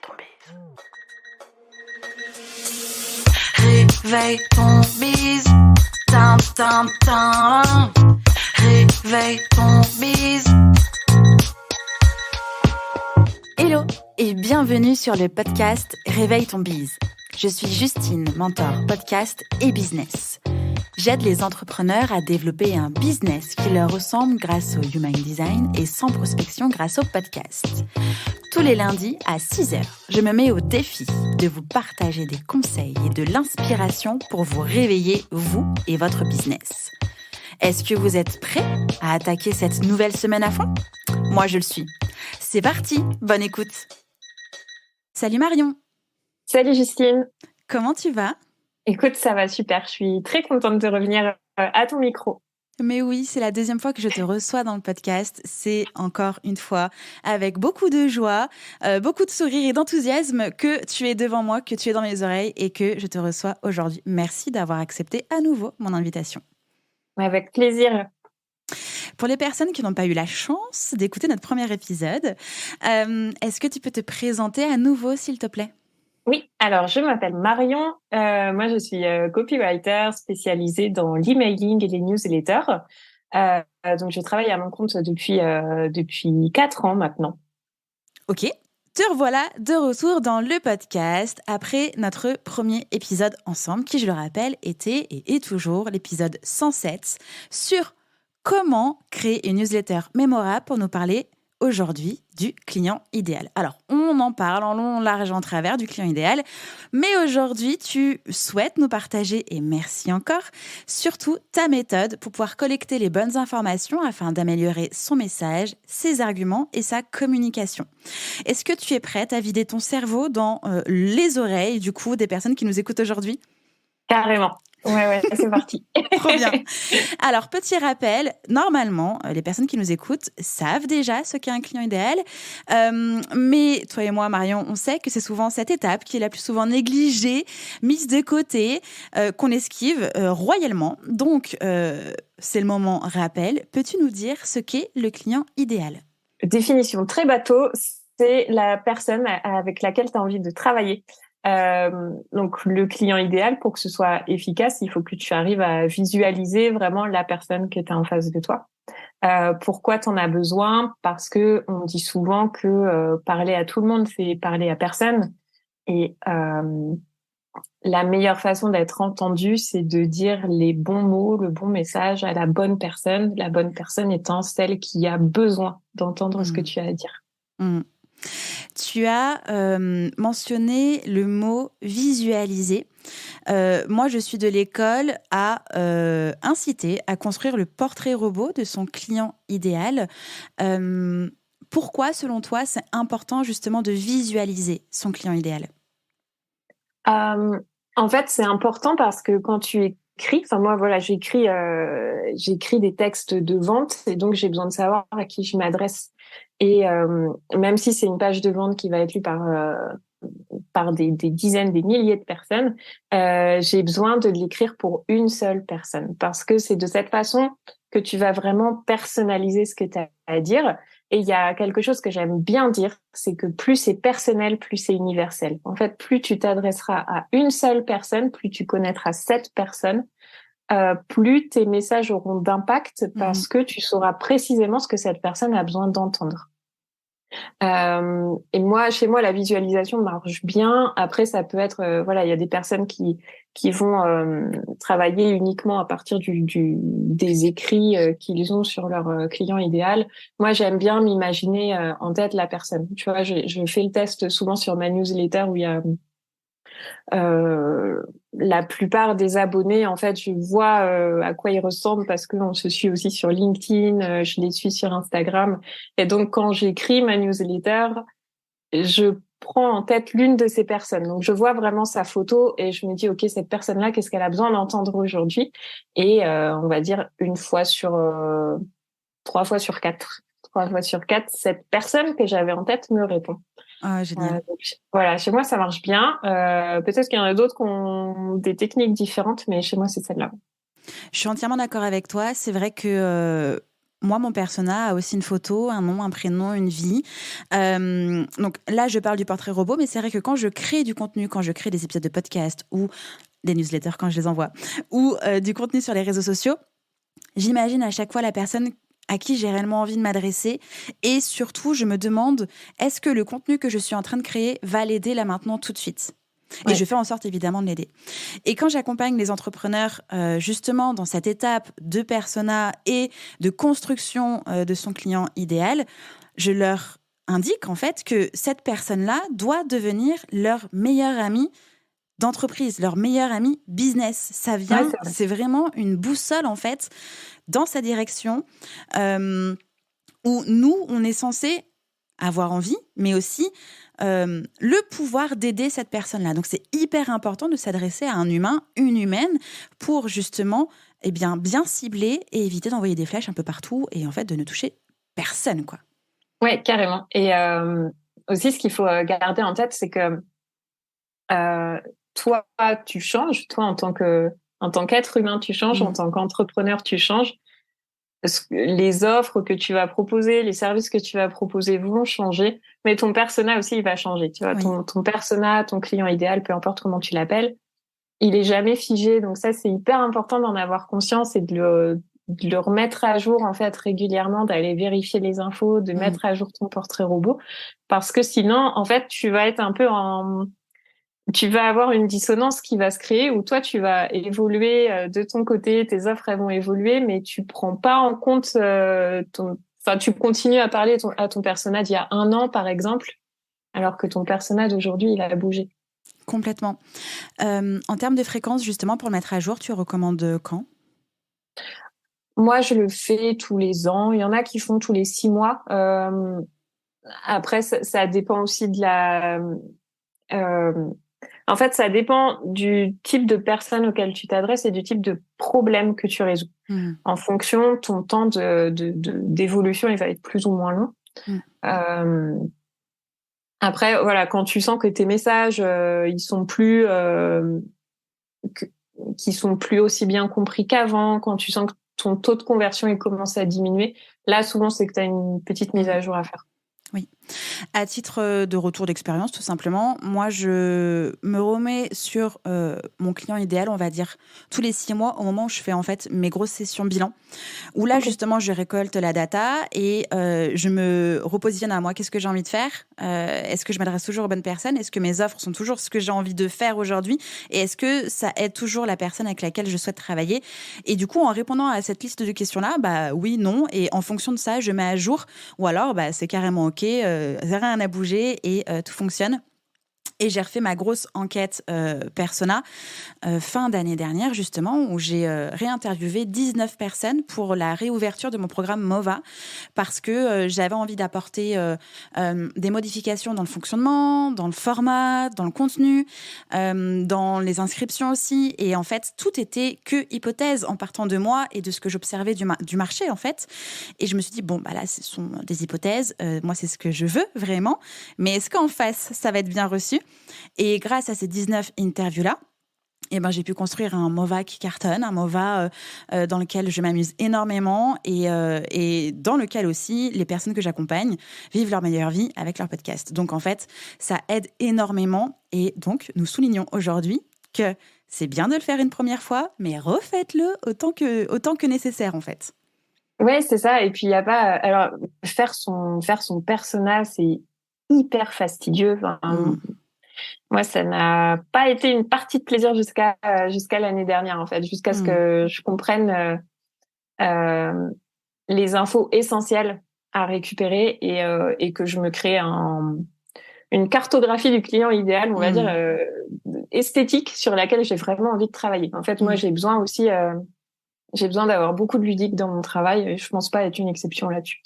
ton bise. Réveille ton bise. Tin, tin, tin. Réveille ton bise. Hello et bienvenue sur le podcast Réveille ton bise. Je suis Justine, mentor podcast et business. J'aide les entrepreneurs à développer un business qui leur ressemble grâce au Human Design et sans prospection grâce au podcast. Tous les lundis à 6h, je me mets au défi de vous partager des conseils et de l'inspiration pour vous réveiller, vous et votre business. Est-ce que vous êtes prêts à attaquer cette nouvelle semaine à fond ? Moi, je le suis. C'est parti, bonne écoute. Salut Marion. Salut Justine. Comment tu vas ? Écoute, ça va super. Je suis très contente de revenir à ton micro. Mais oui, c'est la deuxième fois que je te reçois dans le podcast. C'est encore une fois avec beaucoup de joie, beaucoup de sourire et d'enthousiasme que tu es devant moi, que tu es dans mes oreilles et que je te reçois aujourd'hui. Merci d'avoir accepté à nouveau mon invitation. Avec plaisir. Pour les personnes qui n'ont pas eu la chance d'écouter notre premier épisode, est-ce que tu peux te présenter à nouveau, s'il te plaît ? Oui, alors je m'appelle Marion. Moi, je suis copywriter spécialisée dans l'emailing et les newsletters. Donc, je travaille à mon compte depuis 4 ans maintenant. Ok, te revoilà de retour dans le podcast après notre premier épisode ensemble, qui, je le rappelle, était et est toujours l'épisode 107 sur comment créer une newsletter mémorable pour nous parler aujourd'hui du client idéal. Alors, on en parle en long, en large, en travers du client idéal, mais aujourd'hui, tu souhaites nous partager, et merci encore, surtout ta méthode pour pouvoir collecter les bonnes informations afin d'améliorer son message, ses arguments et sa communication. Est-ce que tu es prête à vider ton cerveau dans les oreilles, du coup, des personnes qui nous écoutent aujourd'hui ? Carrément. Ouais, c'est parti. Trop bien. Alors, petit rappel, normalement, les personnes qui nous écoutent savent déjà ce qu'est un client idéal. Mais toi et moi, Marion, on sait que c'est souvent cette étape qui est la plus souvent négligée, mise de côté, qu'on esquive royalement. Donc, c'est le moment rappel. Peux-tu nous dire ce qu'est le client idéal ? Définition très bateau, c'est la personne avec laquelle tu as envie de travailler. Donc le client idéal, pour que ce soit efficace, il faut que tu arrives à visualiser vraiment la personne que tu as en face de toi. Pourquoi tu en as besoin ? Parce que on dit souvent que parler à tout le monde, c'est parler à personne. Et la meilleure façon d'être entendu, c'est de dire les bons mots, le bon message à la bonne personne étant celle qui a besoin d'entendre ce que tu as à dire. Tu as mentionné le mot visualiser. Moi, je suis de l'école à inciter à construire le portrait robot de son client idéal. Pourquoi, selon toi, c'est important justement de visualiser son client idéal ? En fait, c'est important parce que quand tu écris, enfin moi voilà, j'écris des textes de vente et donc j'ai besoin de savoir à qui je m'adresse. Et même si c'est une page de vente qui va être lue par des dizaines, des milliers de personnes, j'ai besoin de l'écrire pour une seule personne parce que c'est de cette façon que tu vas vraiment personnaliser ce que tu as à dire. Et il y a quelque chose que j'aime bien dire, c'est que plus c'est personnel, plus c'est universel. En fait, plus tu t'adresseras à une seule personne, plus tu connaîtras cette personne, plus tes messages auront d'impact parce que tu sauras précisément ce que cette personne a besoin d'entendre. Et moi, chez moi, la visualisation marche bien. Après, ça peut être, voilà, il y a des personnes qui vont travailler uniquement à partir des écrits qu'ils ont sur leur client idéal. Moi, j'aime bien m'imaginer en tête la personne. Tu vois, je fais le test souvent sur ma newsletter où il y a la plupart des abonnés, en fait, je vois à quoi ils ressemblent parce qu'on se suit aussi sur LinkedIn, je les suis sur Instagram. Et donc, quand j'écris ma newsletter, je prends en tête l'une de ces personnes. Donc, je vois vraiment sa photo et je me dis, OK, cette personne-là, qu'est-ce qu'elle a besoin d'entendre aujourd'hui ? Et on va dire 3 fois sur 4. 3 fois sur 4, cette personne que j'avais en tête me répond. Ah, génial. Donc, voilà, chez moi, ça marche bien. Peut-être qu'il y en a d'autres qui ont des techniques différentes, mais chez moi, c'est celle-là. Je suis entièrement d'accord avec toi. C'est vrai que moi, mon persona a aussi une photo, un nom, un prénom, une vie. Donc là, je parle du portrait robot, mais c'est vrai que quand je crée du contenu, quand je crée des épisodes de podcast ou des newsletters quand je les envoie, ou du contenu sur les réseaux sociaux, j'imagine à chaque fois la personne à qui j'ai réellement envie de m'adresser. Et surtout, je me demande, est-ce que le contenu que je suis en train de créer va l'aider là maintenant tout de suite ? Et je fais en sorte évidemment de l'aider. Et quand j'accompagne les entrepreneurs justement dans cette étape de persona et de construction de son client idéal, je leur indique en fait que cette personne-là doit devenir leur meilleure amie d'entreprise, leur meilleure amie business. Ça vient, c'est vraiment une boussole en fait dans sa direction où nous, on est censé avoir envie, mais aussi le pouvoir d'aider cette personne-là. Donc, c'est hyper important de s'adresser à un humain, une humaine, pour justement bien cibler et éviter d'envoyer des flèches un peu partout et en fait de ne toucher personne, quoi. Ouais, carrément. Et aussi, ce qu'il faut garder en tête, c'est que toi, tu changes. Toi, en tant qu'être humain, tu changes. En tant qu'entrepreneur, tu changes. Les offres que tu vas proposer, les services que tu vas proposer vont changer, mais ton persona aussi, il va changer. Tu vois, ton persona, ton client idéal, peu importe comment tu l'appelles, il est jamais figé. Donc ça, c'est hyper important d'en avoir conscience et de le remettre à jour, en fait, régulièrement, d'aller vérifier les infos, de mettre à jour ton portrait robot. Parce que sinon, en fait, tu vas être un peu tu vas avoir une dissonance qui va se créer où toi, tu vas évoluer de ton côté, tes offres, elles vont évoluer, mais tu prends pas en compte tu continues à parler à ton persona d'il y a un an, par exemple, alors que ton persona d'aujourd'hui, il a bougé. Complètement. En termes de fréquence, justement, pour le mettre à jour, tu recommandes quand ? Moi, je le fais tous les ans. Il y en a qui font tous les 6 mois. Après, ça dépend aussi de la... En fait, ça dépend du type de personne auquel tu t'adresses et du type de problème que tu résous. En fonction, ton temps d'évolution, il va être plus ou moins long. Après, voilà, quand tu sens que tes messages, ils sont plus, qui sont plus aussi bien compris qu'avant, quand tu sens que ton taux de conversion il commence à diminuer, là, souvent, c'est que tu as une petite mise à jour à faire. Oui. À titre de retour d'expérience, tout simplement, moi, je me remets sur mon client idéal, on va dire, tous les 6 mois, au moment où je fais en fait mes grosses sessions bilan, où là, justement, je récolte la data et je me repositionne à moi. Qu'est-ce que j'ai envie de faire ? Est-ce que je m'adresse toujours aux bonnes personnes ? Est-ce que mes offres sont toujours ce que j'ai envie de faire aujourd'hui ? Et est-ce que ça aide toujours la personne avec laquelle je souhaite travailler ? Et du coup, en répondant à cette liste de questions-là, bah oui, non. Et en fonction de ça, je mets à jour. Ou alors, bah, c'est carrément OK, rien n'a bougé et tout fonctionne. Et j'ai refait ma grosse enquête persona fin d'année dernière, justement, où j'ai réinterviewé 19 personnes pour la réouverture de mon programme MOVA, parce que j'avais envie d'apporter des modifications dans le fonctionnement, dans le format, dans le contenu, dans les inscriptions aussi. Et en fait, tout était que hypothèse en partant de moi et de ce que j'observais du marché, en fait. Et je me suis dit, bon, bah là, ce sont des hypothèses. Moi, c'est ce que je veux, vraiment. Mais est-ce qu'en face, ça va être bien reçu ? Et grâce à ces 19 interviews-là, j'ai pu construire un MOVA qui cartonne, un MOVA dans lequel je m'amuse énormément et dans lequel aussi les personnes que j'accompagne vivent leur meilleure vie avec leur podcast. Donc en fait, ça aide énormément et donc nous soulignons aujourd'hui que c'est bien de le faire une première fois, mais refaites-le autant que nécessaire en fait. Ouais, c'est ça. Et puis il y a pas. Alors faire son persona, c'est hyper fastidieux. Moi, ça n'a pas été une partie de plaisir jusqu'à l'année dernière, en fait, jusqu'à ce que je comprenne les infos essentielles à récupérer et que je me crée une cartographie du client idéal, on va dire, esthétique sur laquelle j'ai vraiment envie de travailler. En fait, moi, j'ai besoin aussi... j'ai besoin d'avoir beaucoup de ludique dans mon travail et je pense pas être une exception là-dessus.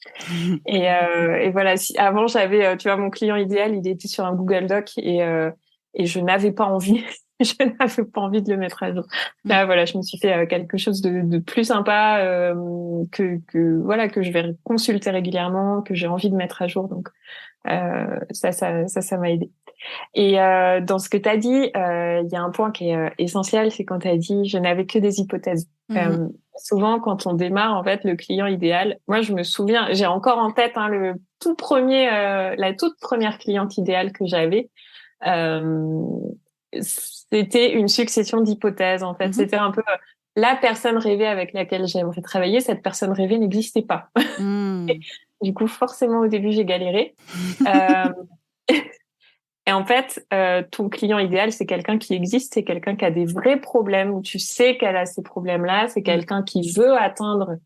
Et voilà, avant j'avais, tu vois, mon client idéal, il était sur un Google Doc et je n'avais pas envie, je n'avais pas envie de le mettre à jour. Là, voilà, je me suis fait quelque chose de plus sympa voilà que je vais consulter régulièrement, que j'ai envie de mettre à jour. Donc ça m'a aidé. Et dans ce que tu as dit, il y a un point qui est essentiel, c'est quand tu as dit je n'avais que des hypothèses. Souvent, quand on démarre, en fait, le client idéal, moi, je me souviens, j'ai encore en tête le tout premier, la toute première cliente idéale que j'avais. C'était une succession d'hypothèses. En fait, c'était un peu la personne rêvée avec laquelle j'aimerais travailler. Cette personne rêvée n'existait pas. Du coup, forcément, au début, j'ai galéré. Et en fait, ton client idéal, c'est quelqu'un qui existe, c'est quelqu'un qui a des vrais problèmes, où tu sais qu'elle a ces problèmes-là, c'est quelqu'un qui veut atteindre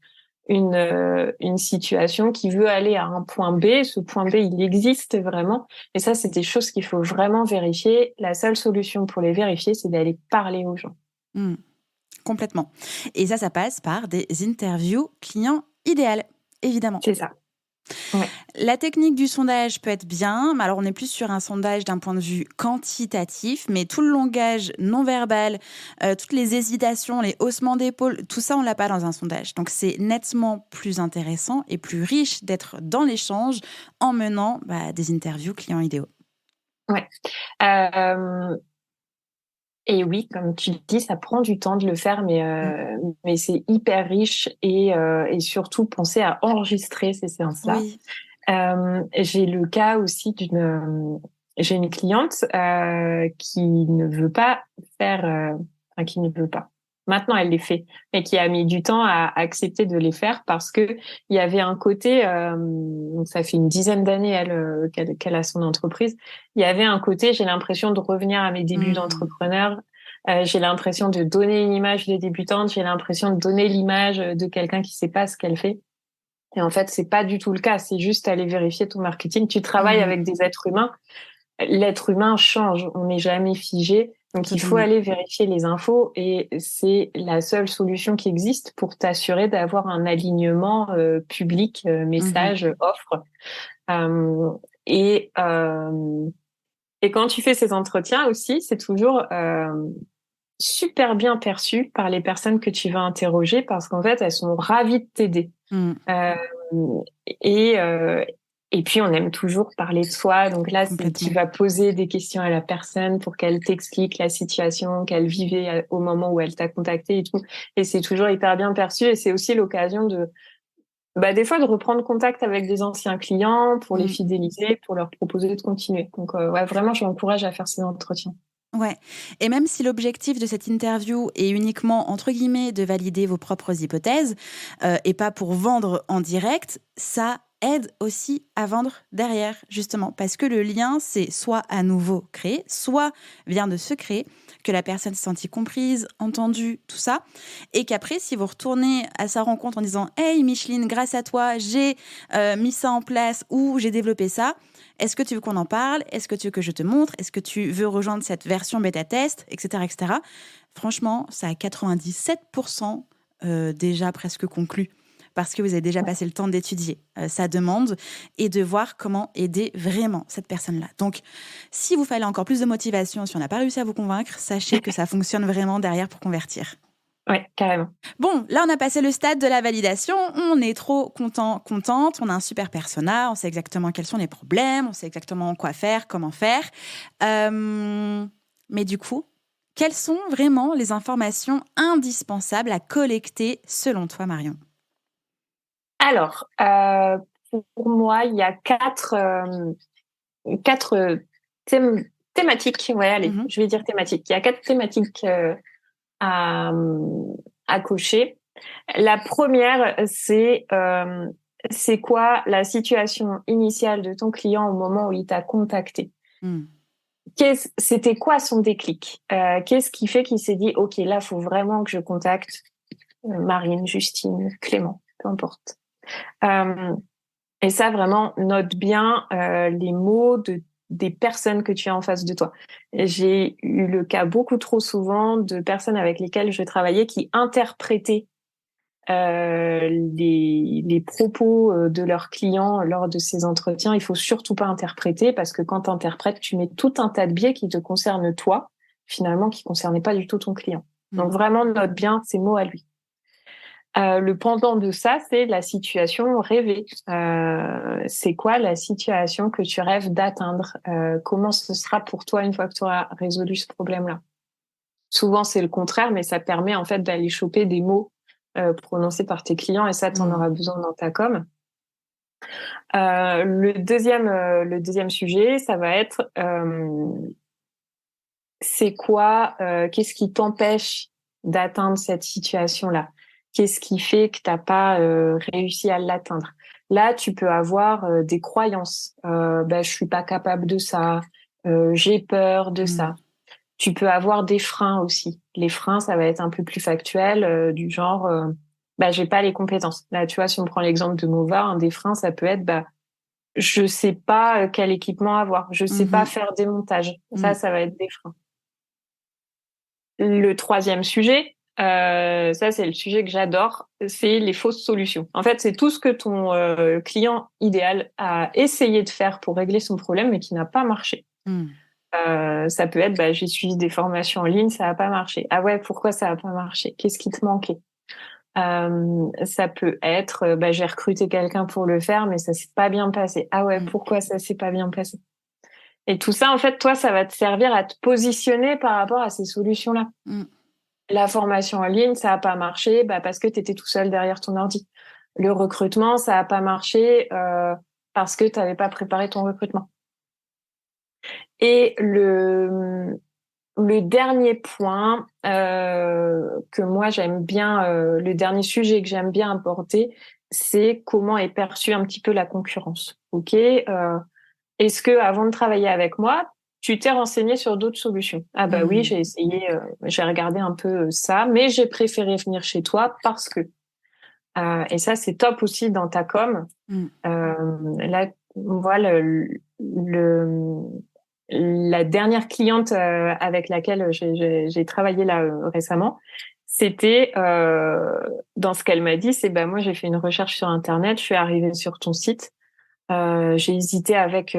une situation, qui veut aller à un point B. Ce point B, il existe vraiment. Et ça, c'est des choses qu'il faut vraiment vérifier. La seule solution pour les vérifier, c'est d'aller parler aux gens. Complètement. Et ça passe par des interviews clients idéales, évidemment. C'est ça. Ouais. La technique du sondage peut être bien, mais alors on est plus sur un sondage d'un point de vue quantitatif, mais tout le langage non verbal, toutes les hésitations, les haussements d'épaule, tout ça on l'a pas dans un sondage. Donc c'est nettement plus intéressant et plus riche d'être dans l'échange en menant des interviews clients idéaux. Ouais. Et oui, comme tu le dis, ça prend du temps de le faire, mais c'est hyper riche et surtout penser à enregistrer ces séances-là. Oui. J'ai le cas aussi j'ai une cliente qui ne veut pas faire, qui ne veut pas. Maintenant, elle les fait, mais qui a mis du temps à accepter de les faire parce que il y avait un côté, donc ça fait une dizaine d'années qu'elle a son entreprise. Il y avait un côté, j'ai l'impression de revenir à mes débuts d'entrepreneur. J'ai l'impression de donner une image de débutante. J'ai l'impression de donner l'image de quelqu'un qui sait pas ce qu'elle fait. Et en fait, c'est pas du tout le cas. C'est juste aller vérifier ton marketing. Tu travailles avec des êtres humains. L'être humain change. On n'est jamais figé. Donc, il faut aller vérifier les infos et c'est la seule solution qui existe pour t'assurer d'avoir un alignement public, message, offre. Et quand tu fais ces entretiens aussi, c'est toujours super bien perçu par les personnes que tu vas interroger parce qu'en fait, elles sont ravies de t'aider. Et puis, on aime toujours parler de soi. Donc là, tu vas poser des questions à la personne pour qu'elle t'explique la situation qu'elle vivait au moment où elle t'a contacté et tout. Et c'est toujours hyper bien perçu. Et c'est aussi l'occasion des fois, de reprendre contact avec des anciens clients pour les fidéliser, pour leur proposer de continuer. Donc, vraiment, je m'encourage à faire ces entretiens. Ouais. Et même si l'objectif de cette interview est uniquement, entre guillemets, de valider vos propres hypothèses et pas pour vendre en direct, ça aide aussi à vendre derrière, justement. Parce que le lien, c'est soit à nouveau créé, soit vient de se créer, que la personne s'est sentie comprise, entendue, tout ça. Et qu'après, si vous retournez à sa rencontre en disant « Hey Micheline, grâce à toi, j'ai mis ça en place ou j'ai développé ça », est-ce que tu veux qu'on en parle ? Est-ce que tu veux que je te montre ? Est-ce que tu veux rejoindre cette version bêta-test, etc., etc. Franchement, ça a 97% déjà presque conclu parce que vous avez déjà passé le temps d'étudier sa demande et de voir comment aider vraiment cette personne-là. Donc, si vous fallait encore plus de motivation, si on n'a pas réussi à vous convaincre, sachez que ça fonctionne vraiment derrière pour convertir. Ouais, carrément. Bon, là, on a passé le stade de la validation. On est trop contente. On a un super persona. On sait exactement quels sont les problèmes. On sait exactement quoi faire, comment faire. Mais du coup, quelles sont vraiment les informations indispensables à collecter selon toi, Marion ? Alors, pour moi, il y a quatre thématiques. Ouais, allez, je vais dire thématiques. Il y a 4 thématiques à cocher. La première, c'est quoi la situation initiale de ton client au moment où il t'a contacté. C'était quoi son déclic? Qu'est-ce qui fait qu'il s'est dit, OK, là, faut vraiment que je contacte Marine, Justine, Clément, peu importe. Et ça, vraiment, note bien les mots des personnes que tu as en face de toi. J'ai eu le cas beaucoup trop souvent de personnes avec lesquelles je travaillais qui interprétaient les propos de leurs clients lors de ces entretiens. Il faut surtout pas interpréter parce que quand tu interprètes, tu mets tout un tas de biais qui te concernent toi, finalement, qui concernaient pas du tout ton client. Donc vraiment, note bien ces mots à lui. Le pendant de ça, c'est la situation rêvée. C'est quoi la situation que tu rêves d'atteindre? Comment ce sera pour toi une fois que tu auras résolu ce problème-là? Souvent, c'est le contraire, mais ça permet en fait d'aller choper des mots prononcés par tes clients et ça, tu en auras besoin dans ta com. Le deuxième sujet, ça va être c'est quoi, qu'est-ce qui t'empêche d'atteindre cette situation-là? Qu'est-ce qui fait que t'as pas réussi à l'atteindre? Là, tu peux avoir des croyances. Je suis pas capable de ça. J'ai peur de ça. Tu peux avoir des freins aussi. Les freins, ça va être un peu plus factuel, du genre, j'ai pas les compétences. Là, tu vois, si on prend l'exemple de Mova, un des freins, ça peut être, je sais pas quel équipement avoir. Je sais pas faire des montages. Ça va être des freins. Le troisième sujet, ça c'est le sujet que j'adore, c'est les fausses solutions. En fait, c'est tout ce que ton client idéal a essayé de faire pour régler son problème mais qui n'a pas marché. Ça peut être, j'ai suivi des formations en ligne, ça n'a pas marché. Ah ouais, pourquoi ça n'a pas marché? Qu'est-ce qui te manquait? Ça peut être, j'ai recruté quelqu'un pour le faire, mais ça s'est pas bien passé. Ah ouais, pourquoi ça s'est pas bien passé? Et tout ça, en fait, toi, ça va te servir à te positionner par rapport à ces solutions-là. La formation en ligne, ça n'a pas marché parce que tu étais tout seul derrière ton ordi. Le recrutement, ça n'a pas marché parce que tu n'avais pas préparé ton recrutement. Et le dernier point que moi j'aime bien, le dernier sujet que j'aime bien aborder, c'est comment est perçue un petit peu la concurrence. Ok, est-ce que avant de travailler avec moi, tu t'es renseigné sur d'autres solutions? Ah oui, j'ai essayé, j'ai regardé un peu ça, mais j'ai préféré venir chez toi parce que. Et ça, c'est top aussi dans ta com. Là, voilà la dernière cliente avec laquelle j'ai travaillé là récemment, c'était dans ce qu'elle m'a dit, c'est moi j'ai fait une recherche sur Internet, je suis arrivée sur ton site, j'ai hésité avec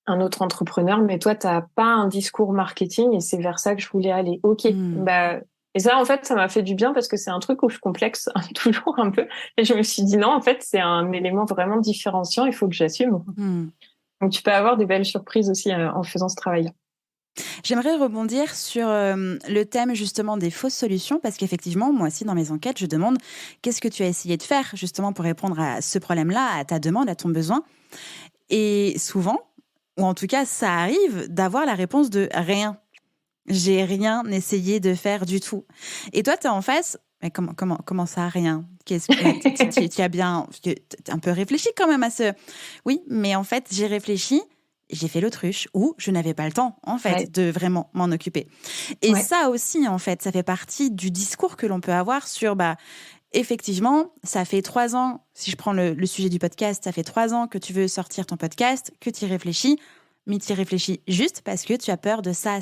un autre entrepreneur, mais toi, t'as pas un discours marketing et c'est vers ça que je voulais aller. Ok, et ça, en fait, ça m'a fait du bien parce que c'est un truc où je complexe toujours un peu. Et je me suis dit non, en fait, c'est un élément vraiment différenciant, il faut que j'assume. Donc, tu peux avoir des belles surprises aussi en faisant ce travail. J'aimerais rebondir sur le thème justement des fausses solutions parce qu'effectivement, moi aussi dans mes enquêtes, je demande qu'est-ce que tu as essayé de faire justement pour répondre à ce problème-là, à ta demande, à ton besoin. Et souvent, ou en tout cas ça arrive, d'avoir la réponse de rien. J'ai rien essayé de faire du tout. Et toi, tu es en face, mais comment ça, rien? Qu'est-ce que tu as bien un peu réfléchi quand même à ce. Oui, mais en fait, j'ai réfléchi, j'ai fait l'autruche, ou je n'avais pas le temps, en fait, de vraiment m'en occuper. Et ça aussi, en fait, ça fait partie du discours que l'on peut avoir sur, effectivement, ça fait 3 ans, si je prends le sujet du podcast, ça fait 3 ans que tu veux sortir ton podcast, que tu y réfléchis, mais tu y réfléchis juste parce que tu as peur de ça,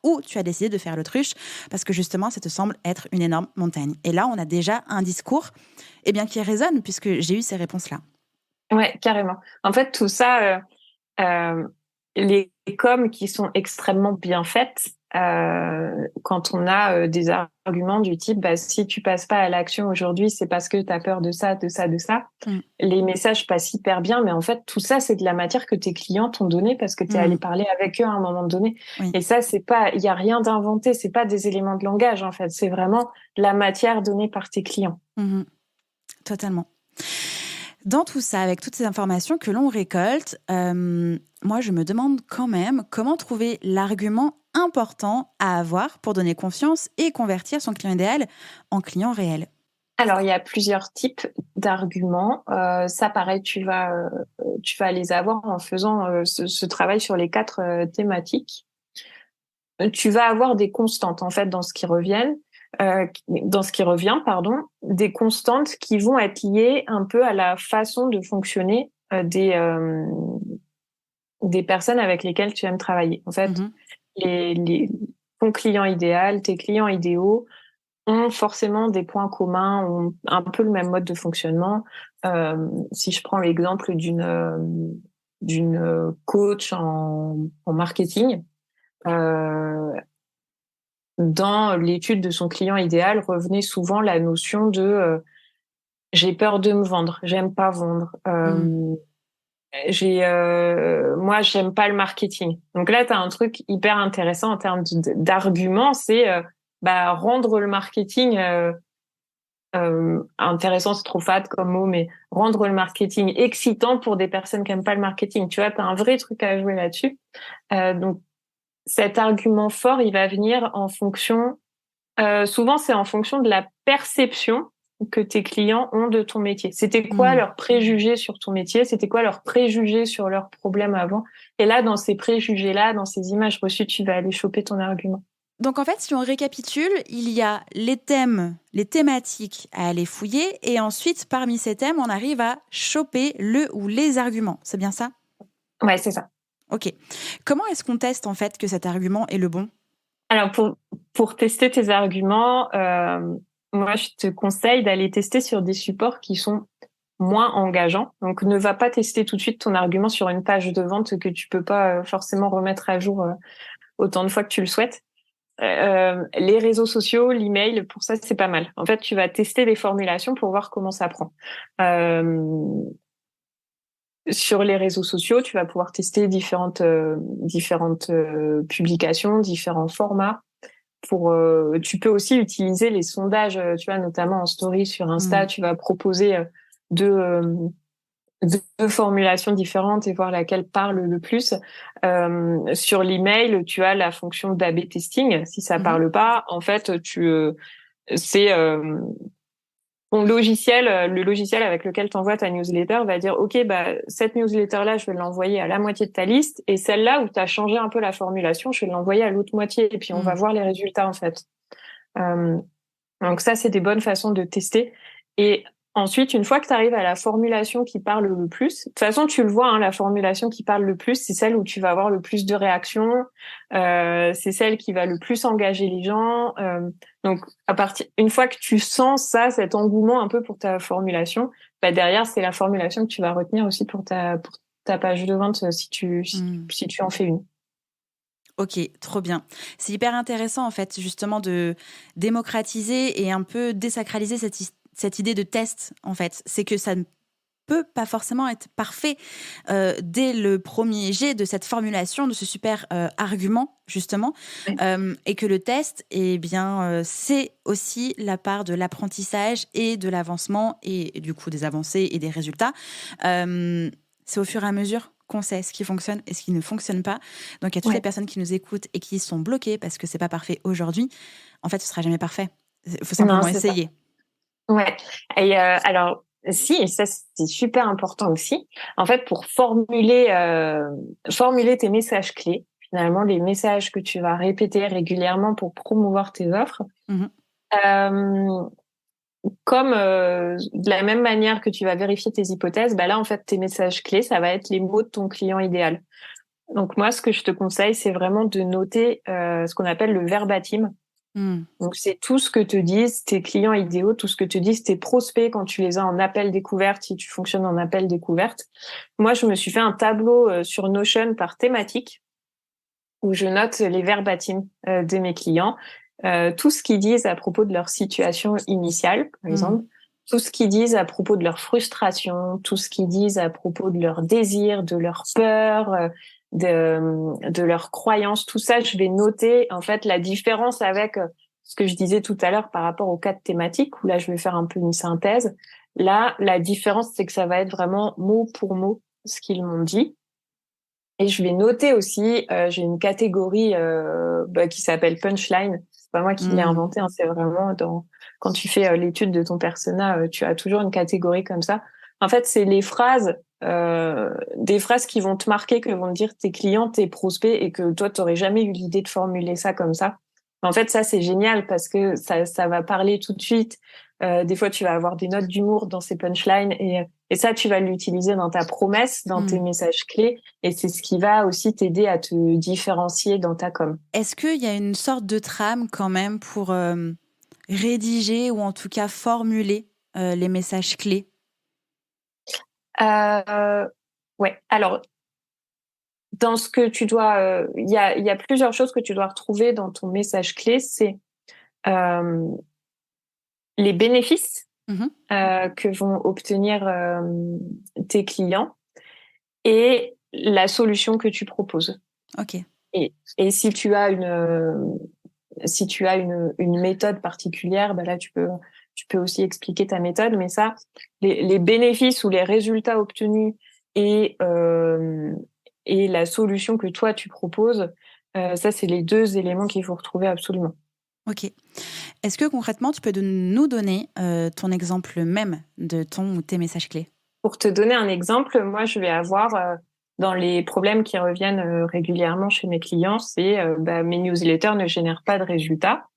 ou tu as décidé de faire l'autruche parce que justement, ça te semble être une énorme montagne. Et là, on a déjà un discours qui résonne puisque j'ai eu ces réponses-là. Ouais, carrément. En fait, tout ça, les coms qui sont extrêmement bien faites, quand on a des arguments du type si tu passes pas à l'action aujourd'hui, c'est parce que tu as peur de ça, de ça, de ça. Les messages passent hyper bien, mais en fait, tout ça, c'est de la matière que tes clients t'ont donnée parce que tu es allé parler avec eux à un moment donné. Et ça, c'est pas, il y a rien d'inventé, c'est pas des éléments de langage, en fait. C'est vraiment la matière donnée par tes clients. Totalement. Dans tout ça, avec toutes ces informations que l'on récolte, moi, je me demande quand même comment trouver l'argument important à avoir pour donner confiance et convertir son client idéal en client réel. Alors, il y a plusieurs types d'arguments. Ça, pareil, tu vas les avoir en faisant ce travail sur les 4 thématiques. Tu vas avoir des constantes, en fait, dans ce qui revient, des constantes qui vont être liées un peu à la façon de fonctionner des personnes avec lesquelles tu aimes travailler. En fait, ton client idéal, tes clients idéaux ont forcément des points communs, ont un peu le même mode de fonctionnement. Si je prends l'exemple d'une coach en marketing, dans l'étude de son client idéal revenait souvent la notion de j'ai peur de me vendre, j'aime pas vendre. Mm. Moi, j'aime pas le marketing. Donc là, tu as un truc hyper intéressant en termes d'arguments, c'est rendre le marketing intéressant, c'est trop fade comme mot, mais rendre le marketing excitant pour des personnes qui aiment pas le marketing. Tu vois, tu as un vrai truc à jouer là-dessus. Donc cet argument fort, il va venir en fonction, souvent c'est en fonction de la perception que tes clients ont de ton métier. C'était quoi Mm. leurs préjugés sur ton métier? C'était quoi leurs préjugés sur leurs problèmes avant? Et là, dans ces préjugés-là, dans ces images reçues, tu vas aller choper ton argument. Donc en fait, si on récapitule, il y a les thèmes, les thématiques à aller fouiller, et ensuite, parmi ces thèmes, on arrive à choper le ou les arguments. C'est bien ça? Ouais, c'est ça. Ok. Comment est-ce qu'on teste en fait que cet argument est le bon? Alors pour tester tes arguments, moi je te conseille d'aller tester sur des supports qui sont moins engageants. Donc ne va pas tester tout de suite ton argument sur une page de vente que tu peux pas forcément remettre à jour autant de fois que tu le souhaites. Les réseaux sociaux, l'email, pour ça c'est pas mal. En fait, tu vas tester les formulations pour voir comment ça prend. Sur les réseaux sociaux, tu vas pouvoir tester différentes publications, différents formats. Tu peux aussi utiliser les sondages, tu vois, notamment en story sur Insta, Mm. tu vas proposer deux, euh, deux formulations différentes et voir laquelle parle le plus. Sur l'email, tu as la fonction d'A/B testing. Si ça Mhm. parle pas, en fait, c'est ton logiciel, le logiciel avec lequel tu envoies ta newsletter va dire, OK, bah, cette newsletter-là, je vais l'envoyer à la moitié de ta liste. Et celle-là où tu as changé un peu la formulation, je vais l'envoyer à l'autre moitié. Et puis, on va Mm. voir les résultats, en fait. Euh, donc ça, c'est des bonnes façons de tester. Et ensuite, une fois que tu arrives à la formulation qui parle le plus, de toute façon, tu le vois, hein, la formulation qui parle le plus, c'est celle où tu vas avoir le plus de réactions, c'est celle qui va le plus engager les gens. Donc, une fois que tu sens ça, cet engouement un peu pour ta formulation, bah derrière, c'est la formulation que tu vas retenir aussi pour ta page de vente Mm. si tu en fais une. Ok, trop bien. C'est hyper intéressant en fait justement de démocratiser et un peu désacraliser cette idée de test en fait. C'est que ça ne peut pas forcément être parfait dès le premier jet de cette formulation, de ce super argument justement, Ouais. et que le test, eh bien, c'est aussi la part de l'apprentissage et de l'avancement et du coup des avancées et des résultats. C'est au fur et à mesure qu'on sait ce qui fonctionne et ce qui ne fonctionne pas. Donc, il y a toutes les Ouais. personnes qui nous écoutent et qui sont bloquées parce que c'est pas parfait aujourd'hui. En fait, ce sera jamais parfait. Il faut Non, simplement c'est ça. essayer. Ouais. Et alors, si, et ça c'est super important aussi. En fait, pour formuler tes messages clés, finalement les messages que tu vas répéter régulièrement pour promouvoir tes offres, Mhm. euh, comme de la même manière que tu vas vérifier tes hypothèses, bah là en fait tes messages clés, ça va être les mots de ton client idéal. Donc moi, ce que je te conseille, c'est vraiment de noter ce qu'on appelle le verbatim. Mm. Donc, c'est tout ce que te disent tes clients idéaux, tout ce que te disent tes prospects quand tu les as en appel découverte, si tu fonctionnes en appel découverte. Moi, je me suis fait un tableau sur Notion par thématique où je note les verbatims de mes clients, tout ce qu'ils disent à propos de leur situation initiale, par Mm. exemple, tout ce qu'ils disent à propos de leur frustration, tout ce qu'ils disent à propos de leurs désirs, de leurs peurs, de leurs croyances, tout ça, je vais noter en fait la différence avec ce que je disais tout à l'heure par rapport aux quatre thématiques, où là je vais faire un peu une synthèse. Là, la différence, c'est que ça va être vraiment mot pour mot ce qu'ils m'ont dit. Et je vais noter aussi, j'ai une catégorie qui s'appelle punchline. C'est pas moi qui l'ai Mm. inventé, hein, c'est vraiment quand tu fais l'étude de ton persona, tu as toujours une catégorie comme ça. En fait, c'est les phrases, des phrases qui vont te marquer, que vont te dire tes clients, tes prospects, et que toi, t'aurais jamais eu l'idée de formuler ça comme ça. En fait, ça, c'est génial parce que ça va parler tout de suite. Des fois, tu vas avoir des notes d'humour dans ces punchlines et ça, tu vas l'utiliser dans ta promesse, dans tes Mm. messages clés. Et c'est ce qui va aussi t'aider à te différencier dans ta com. Est-ce qu'il y a une sorte de trame quand même pour rédiger ou en tout cas formuler les messages clés? Ouais. Alors, dans ce que tu dois, il y a plusieurs choses que tu dois retrouver dans ton message clé. C'est les bénéfices que vont obtenir tes clients et la solution que tu proposes. Ok. Et si tu as une méthode particulière, bah là tu peux aussi expliquer ta méthode. Mais ça, les bénéfices ou les résultats obtenus et la solution que toi tu proposes, ça c'est les deux éléments qu'il faut retrouver absolument. Ok. Est-ce que concrètement, tu peux nous donner ton exemple même de ton ou tes messages clés? Pour te donner un exemple, moi je vais avoir dans les problèmes qui reviennent régulièrement chez mes clients, c'est mes newsletters ne génèrent pas de résultats.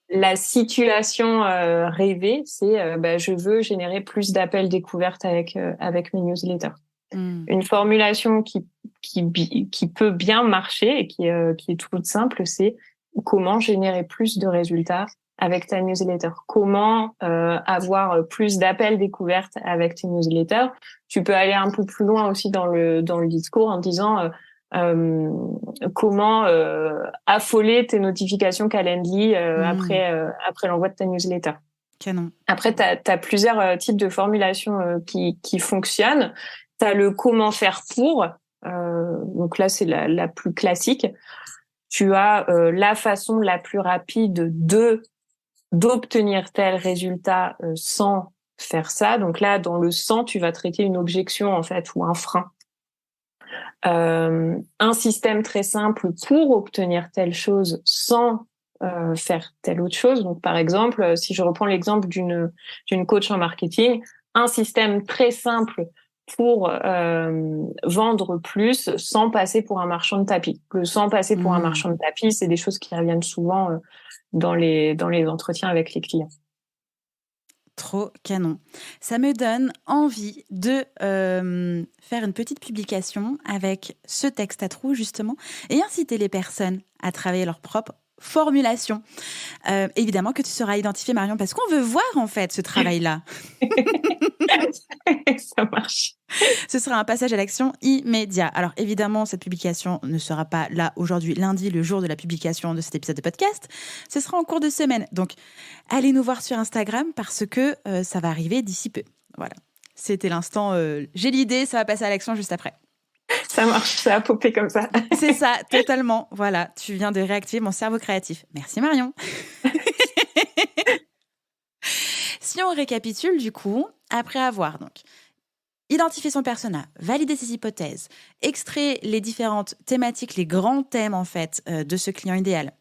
La situation rêvée, c'est je veux générer plus d'appels découvertes avec mes newsletters. Une formulation qui peut bien marcher et qui est toute simple, c'est comment générer plus de résultats avec ta newsletter. Comment avoir plus d'appels découvertes avec tes newsletters. Tu peux aller un peu plus loin aussi dans le discours en disant comment affoler tes notifications Calendly après l'envoi de ta newsletter. Canon. Après, tu as plusieurs types de formulations qui fonctionnent. Tu as le comment faire pour. Donc là, c'est la plus classique. Tu as la façon la plus rapide d'obtenir tel résultat sans faire ça. Donc là, dans le sans, tu vas traiter une objection en fait ou un frein. Un système très simple pour obtenir telle chose sans faire telle autre chose. Donc par exemple, si je reprends l'exemple d'une coach en marketing, un système très simple pour vendre plus sans passer pour un marchand de tapis. Le sans passer pour un marchand de tapis, c'est des choses qui reviennent souvent dans les entretiens avec les clients. Trop canon. Ça me donne envie de faire une petite publication avec ce texte à trous, justement, et inciter les personnes à travailler leur propre formulation. Évidemment que tu seras identifiée, Marion, parce qu'on veut voir, en fait, ce travail-là. Ça marche. Ce sera un passage à l'action immédiat. Alors évidemment, cette publication ne sera pas là aujourd'hui, lundi, le jour de la publication de cet épisode de podcast. Ce sera en cours de semaine. Donc, allez nous voir sur Instagram parce que ça va arriver d'ici peu. Voilà. C'était l'instant, j'ai l'idée, ça va passer à l'action juste après. Ça marche, ça a popé comme ça. C'est ça, totalement. Voilà, tu viens de réactiver mon cerveau créatif. Merci Marion. Si on récapitule du coup, après avoir donc identifier son persona, valider ses hypothèses, extraire les différentes thématiques, les grands thèmes en fait de ce client idéal,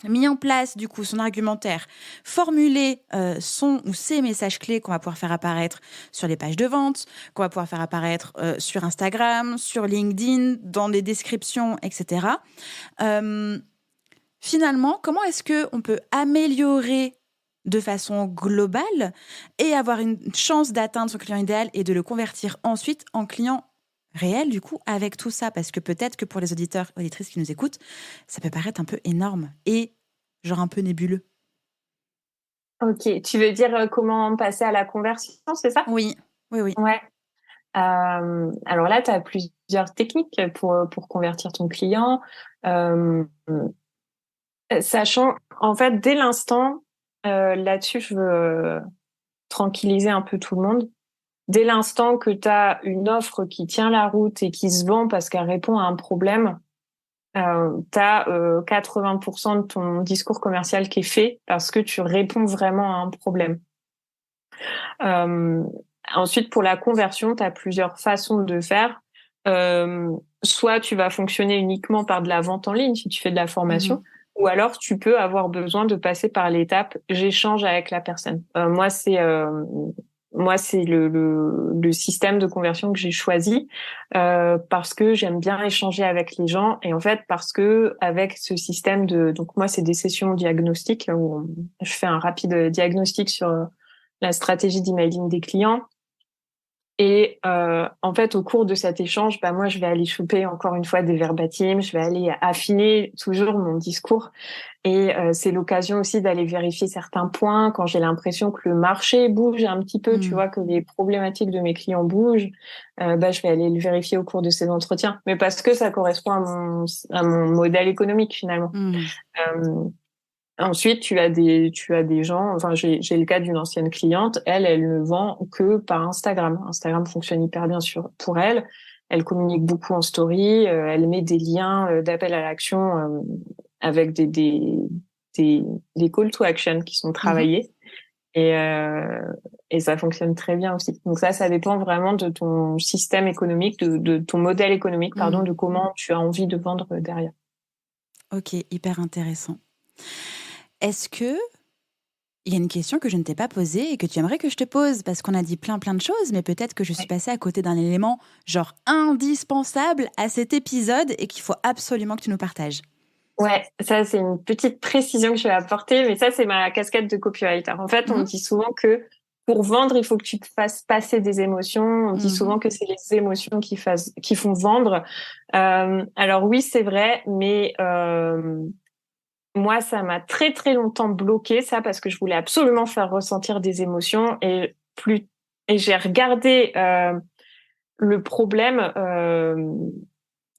mis en place du coup son argumentaire, formuler son ou ses messages clés qu'on va pouvoir faire apparaître sur les pages de vente, qu'on va pouvoir faire apparaître sur Instagram, sur LinkedIn, dans les descriptions, etc. Finalement, comment est-ce qu'on peut améliorer de façon globale et avoir une chance d'atteindre son client idéal et de le convertir ensuite en client réel, du coup, avec tout ça? Parce que peut-être que pour les auditeurs, auditrices qui nous écoutent, ça peut paraître un peu énorme et genre un peu nébuleux. Ok, tu veux dire comment passer à la conversion, c'est ça? Oui. Ouais. Alors là, tu as plusieurs techniques pour convertir ton client. Sachant, en fait, dès l'instant, là-dessus, je veux tranquilliser un peu tout le monde. Dès l'instant que tu as une offre qui tient la route et qui se vend parce qu'elle répond à un problème, tu as 80% de ton discours commercial qui est fait parce que tu réponds vraiment à un problème. Ensuite, pour la conversion, tu as plusieurs façons de faire. Soit tu vas fonctionner uniquement par de la vente en ligne si tu fais de la formation, ou alors tu peux avoir besoin de passer par l'étape j'échange avec la personne. Moi, c'est le système de conversion que j'ai choisi parce que j'aime bien échanger avec les gens et en fait parce que avec ce système donc moi c'est des sessions diagnostiques où je fais un rapide diagnostic sur la stratégie d'emailing des clients Et en fait, au cours de cet échange, bah, moi, je vais aller choper encore une fois des verbatims, je vais aller affiner toujours mon discours. Et c'est l'occasion aussi d'aller vérifier certains points quand j'ai l'impression que le marché bouge un petit peu, tu vois, que les problématiques de mes clients bougent. Bah, je vais aller le vérifier au cours de ces entretiens. Mais parce que ça correspond à mon modèle économique finalement. Euh, Ensuite, tu as des gens, enfin, j'ai le cas d'une ancienne cliente, elle ne vend que par Instagram. Instagram fonctionne hyper bien pour elle. Elle communique beaucoup en story, elle met des liens d'appel à l'action avec des call to action qui sont travaillés et, euh, et ça fonctionne très bien aussi. Donc ça dépend vraiment de ton système économique, de ton modèle économique, pardon, de comment tu as envie de vendre derrière. Ok, hyper intéressant. Est-ce que il y a une question que je ne t'ai pas posée et que tu aimerais que je te pose parce qu'on a dit plein de choses, mais peut-être que je suis passée à côté d'un élément genre indispensable à cet épisode et qu'il faut absolument que tu nous partages. Ouais, ça c'est une petite précision que je vais apporter, mais ça c'est ma casquette de copywriter. En fait, on dit souvent que pour vendre, il faut que tu te fasses passer des émotions. On dit souvent que c'est les émotions qui font vendre. Alors oui, c'est vrai, mais moi, ça m'a très très longtemps bloqué ça parce que je voulais absolument faire ressentir des émotions et j'ai regardé le problème.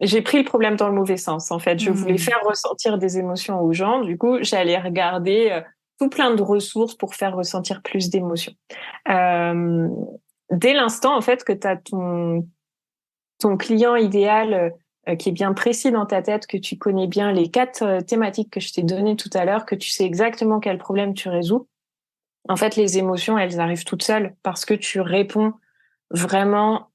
J'ai pris le problème dans le mauvais sens, en fait. Je voulais faire ressentir des émotions aux gens. Du coup, j'allais regarder tout plein de ressources pour faire ressentir plus d'émotions. Euh, Dès l'instant, en fait, que tu as ton client idéal qui est bien précis dans ta tête, que tu connais bien les 4 thématiques que je t'ai données tout à l'heure, que tu sais exactement quel problème tu résous, en fait, les émotions, elles arrivent toutes seules parce que tu réponds vraiment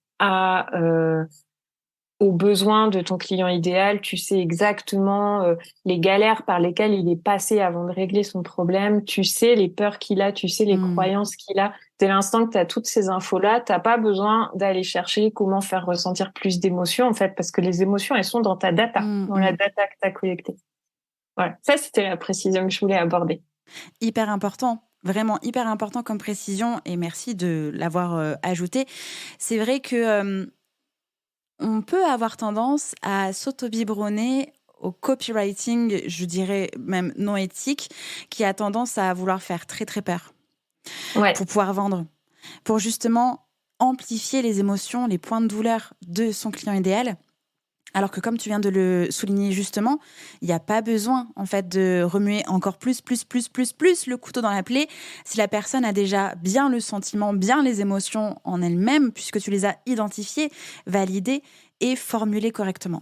aux besoins de ton client idéal, tu sais exactement les galères par lesquelles il est passé avant de régler son problème, tu sais les peurs qu'il a, tu sais les croyances qu'il a. Dès l'instant que tu as toutes ces infos-là, t'as pas besoin d'aller chercher comment faire ressentir plus d'émotions, en fait, parce que les émotions, elles sont dans ta data, dans la data que tu as collectée. Voilà, ça, c'était la précision que je voulais aborder. Hyper important. Vraiment hyper important comme précision et merci de l'avoir ajouté. C'est vrai que on peut avoir tendance à s'auto-biberonner au copywriting, je dirais même non éthique, qui a tendance à vouloir faire très très peur pour pouvoir vendre, pour justement amplifier les émotions, les points de douleur de son client idéal. Alors que comme tu viens de le souligner justement, il n'y a pas besoin en fait de remuer encore plus le couteau dans la plaie si la personne a déjà bien le sentiment, bien les émotions en elle-même, puisque tu les as identifiées, validées et formulées correctement.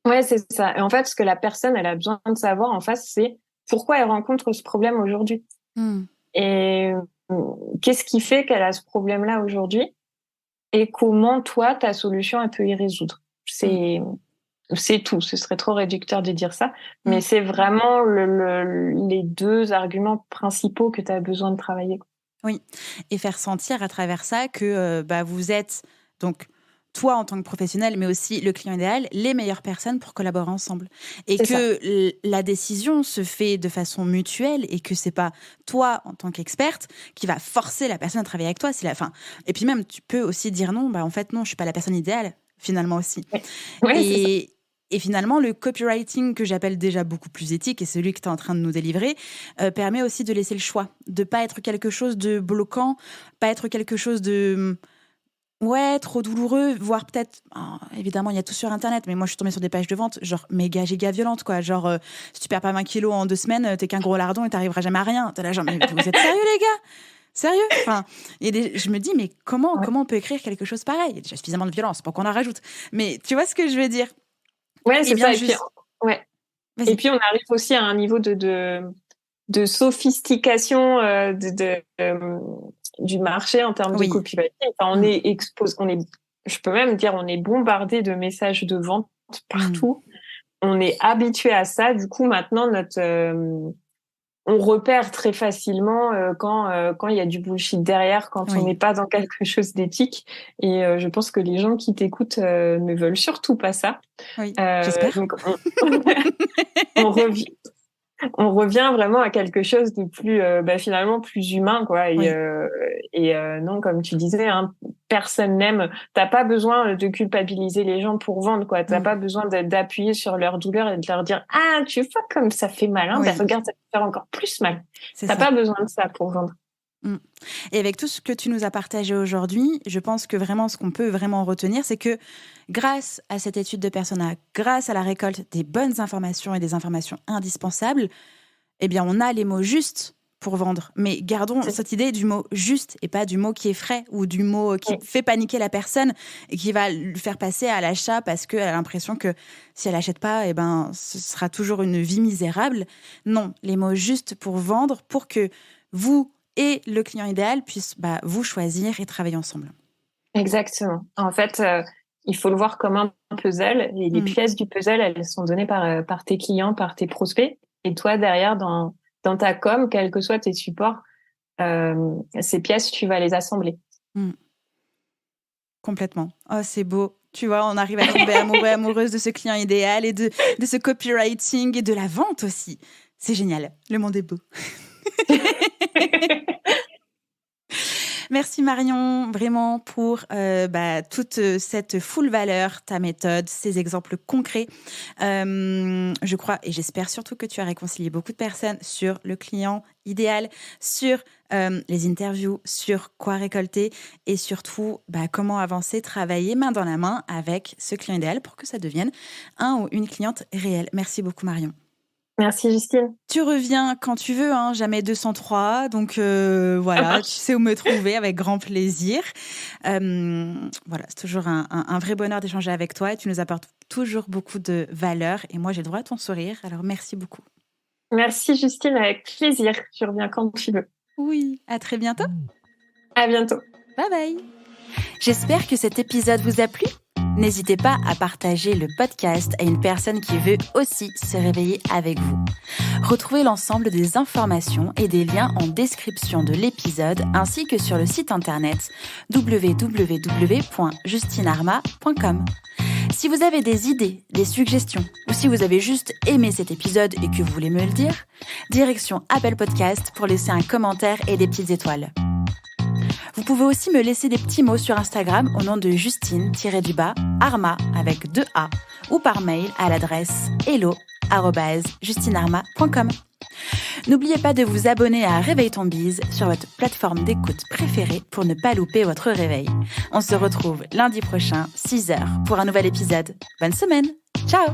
Ouais, c'est ça. Et en fait, ce que la personne, elle a besoin de savoir en face, c'est pourquoi elle rencontre ce problème aujourd'hui. Et qu'est-ce qui fait qu'elle a ce problème-là aujourd'hui et comment toi, ta solution, elle peut y résoudre. C'est tout. Ce serait trop réducteur de dire ça, mais c'est vraiment les 2 arguments principaux que tu as besoin de travailler. Oui, et faire sentir à travers ça que vous êtes donc toi en tant que professionnel, mais aussi le client idéal, les meilleures personnes pour collaborer ensemble. Et que la décision se fait de façon mutuelle et que c'est pas toi en tant qu'experte qui va forcer la personne à travailler avec toi. C'est la fin. Et puis même, tu peux aussi dire non, en fait non, je suis pas la personne idéale finalement aussi. Et finalement, le copywriting que j'appelle déjà beaucoup plus éthique, et celui que tu es en train de nous délivrer, permet aussi de laisser le choix, de pas être quelque chose de bloquant, pas être quelque chose de trop douloureux, voire peut-être, évidemment, il y a tout sur Internet, mais moi, je suis tombée sur des pages de vente, genre méga, giga violentes, quoi. Genre, si tu perds pas 20 kilos en 2 semaines, t'es qu'un gros lardon et t'arriveras jamais à rien. T'es là, genre, mais vous êtes sérieux, les gars? Sérieux? Enfin, je me dis, mais comment on peut écrire quelque chose pareil? Il y a déjà suffisamment de violence pour qu'on en rajoute. Mais tu vois ce que je veux dire? Ouais, c'est ça. Et puis, on arrive aussi à un niveau de sophistication du marché en termes de copywriting. Enfin, je peux même dire, on est bombardé de messages de vente partout. On est habitué à ça. Du coup, maintenant, on repère très facilement quand il y a du bullshit derrière, quand on n'est pas dans quelque chose d'éthique. Et je pense que les gens qui t'écoutent ne veulent surtout pas ça. Oui, j'espère. Donc on revient vraiment à quelque chose de plus finalement plus humain, quoi. Et non, comme tu disais, hein, personne n'aime. T'as pas besoin de culpabiliser les gens pour vendre, quoi. T'as pas besoin d'appuyer sur leur douleur et de leur dire, ah, tu vois comme ça fait mal, hein. Oui. Ben, regarde, ça peut faire encore plus mal. C'est T'as ça. pas besoin de ça pour vendre. Et avec tout ce que tu nous as partagé aujourd'hui, je pense que vraiment ce qu'on peut vraiment retenir, c'est que grâce à cette étude de persona, grâce à la récolte des bonnes informations et des informations indispensables, eh bien on a les mots justes pour vendre. Mais gardons cette idée du mot juste et pas du mot qui est frais ou du mot qui fait paniquer la personne et qui va le faire passer à l'achat parce qu'elle a l'impression que si elle n'achète pas, eh ben, ce sera toujours une vie misérable. Non, les mots justes pour vendre, pour que vous et le client idéal puissent vous choisir et travailler ensemble. Exactement. En fait, il faut le voir comme un puzzle et les pièces du puzzle, elles sont données par tes clients, par tes prospects. Et toi, derrière, dans ta com, quels que soient tes supports, ces pièces, tu vas les assembler. Complètement. Oh, c'est beau. Tu vois, on arrive à tomber amoureux, amoureuse de ce client idéal et de ce copywriting et de la vente aussi. C'est génial. Le monde est beau. Merci Marion, vraiment pour toute cette full valeur, ta méthode, ces exemples concrets. Je crois et j'espère surtout que tu as réconcilié beaucoup de personnes sur le client idéal, sur les interviews, sur quoi récolter et surtout comment avancer, travailler main dans la main avec ce client idéal pour que ça devienne un ou une cliente réelle. Merci beaucoup Marion. Merci Justine. Tu reviens quand tu veux, hein, jamais 203. Donc voilà, tu sais où me trouver avec grand plaisir. Voilà, c'est toujours un vrai bonheur d'échanger avec toi et tu nous apportes toujours beaucoup de valeur. Et moi, j'ai le droit à ton sourire. Alors merci beaucoup. Merci Justine, avec plaisir. Tu reviens quand tu veux. Oui, à très bientôt. À bientôt. Bye bye. J'espère que cet épisode vous a plu. N'hésitez pas à partager le podcast à une personne qui veut aussi se réveiller avec vous. Retrouvez l'ensemble des informations et des liens en description de l'épisode ainsi que sur le site internet www.justinarma.com. Si vous avez des idées, des suggestions ou si vous avez juste aimé cet épisode et que vous voulez me le dire, direction Apple Podcast pour laisser un commentaire et des petites étoiles. Vous pouvez aussi me laisser des petits mots sur Instagram au nom de Justine-Arma avec 2 A ou par mail à l'adresse hello@justinarma.com. N'oubliez pas de vous abonner à Réveille ton bise sur votre plateforme d'écoute préférée pour ne pas louper votre réveil. On se retrouve lundi prochain, 6h, pour un nouvel épisode. Bonne semaine. Ciao!